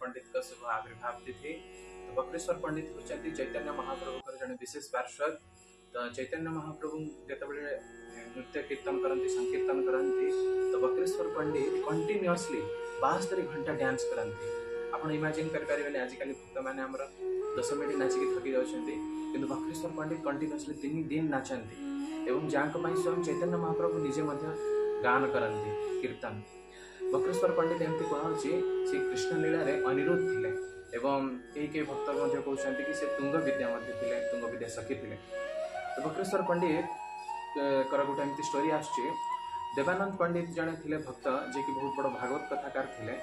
पंडित का शुभ आविर्भाव तिथि। तो वक्रेश्वर पंडित होचंती चैतन्य महाप्रभु जड़े विशेष पार्षद। तो चैतन्य महाप्रभु जितेबाला नृत्य कीर्तन करती संकीर्तन करती तो वक्रेश्वर पंडित कंटिन्यूअसली 72 घंटा डांस करती। आप इमेजिन करें आजिकल भक्त मैंने 10 मिनट नाचिक थकी जाती किंतु वक्रेश्वर पंडित कंटिन्यूअसली 3 दिन नाचती एवं जहाँ स्वयं चैतन्य महाप्रभु निजे गान करती कीर्तन। वक्रेश्वर पंडित एमती कहुच्छे श्री कृष्ण लीला अनिरुद्ध थे एवं कई भक्त कहते कि से तुंग विद्या तुंग विद्या सखी थे। तो वक्रेश्वर पंडित कर गोटे एमती स्टोरी आसुचे। देवानंद पंडित जड़े थे भक्त जे कि बहुत बड़ भागवत कथाकार थे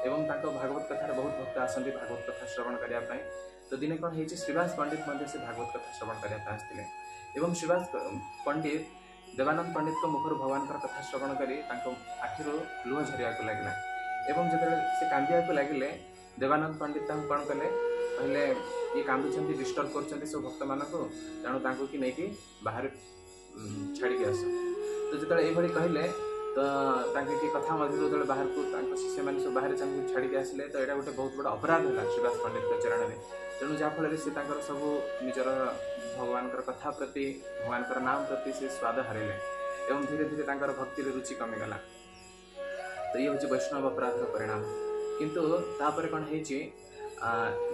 एवं भागवत कथार बहुत भक्त आसती भागवत कथा श्रवण करने। तो दिने कौन है श्रीवास पंडित से भागवत कथा श्रवण करने आसते एवं श्रीवास पंडित देवानंद पंडित को मुखर भगवान कथा श्रवण कर आखिर लुह झरिया लगला एवं जो से कांदिया लगिले देवानंद पंडित कौन कले कहले ये कांदुंट डिस्टर्ब कर सब भक्त मान तेणु कि नहीं बाहर छाड़ी आस। तो जो ये कहले तो कि कथा मध्य जो बाहर को शिष्य मैंने सब बाहर छाड़ी आसिले तो यहाँ गोटे बहुत बड़ा अपराध है श्रीवास पंडित चरण में। तेणु जहाँफल से सब निजर भगवान कथा प्रति भगवान नाम प्रति से स्वाद हरैले एवं धीरे धीरे भक्ति रुचि कमीगला। तो ये हूँ वैष्णव अपराध परिणाम। किंतु तापर कौन है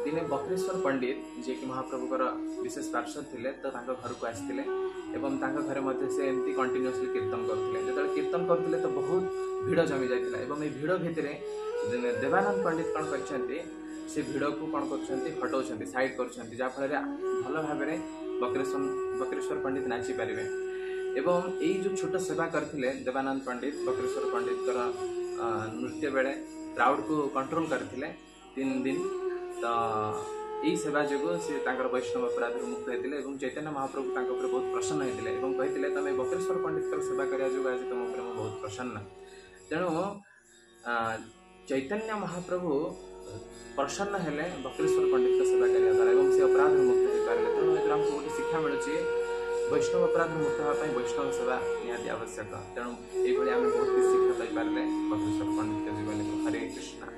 दिने वक्रेश्वर पंडित जे कि महाप्रभुकर विशेष पार्षद थे तो घर को आसते एवं घरे मध्य से एमती कंटिन्यूअसली कीर्तन करते। जो कीर्तन करते तो बहुत भिड़ जमी जाता एवं ये भिड़ भितर देवानंद पंडित कौन कर से भिड़ को कौन कर हटाऊँ साइड कर जहाँफल भल भाव वक्रेश्वर पंडित नाची पारे। एवं यही जो छोट सेवा करते देवानंद पंडित वक्रेश्वर पंडित नृत्य बेले क्राउड को कंट्रोल करते 3 दिन। तो यही सेवा जो से वैष्णव अपराध मुक्त होते और चैतन्य महाप्रभु बहुत प्रसन्न होते और कहते तुम वक्रेश्वर पंडित सेवा करने जो आज तुम बहुत प्रसन्न। तेणु चैतन्य महाप्रभु प्रसन्न हेले वक्रेश्वर पंडित सेवा करने द्वारा से अपराध मुक्त हो पारे। तेणु ये आमको गोटे शिक्षा मिलूँ वैष्णव अपराध मुक्त होगापी वैष्णव सेवा निहाती आवश्यक। तेणु ये आम बहुत शिक्षा पाइपारे वक्रेश्वर पंडित जीवन। हरे कृष्ण।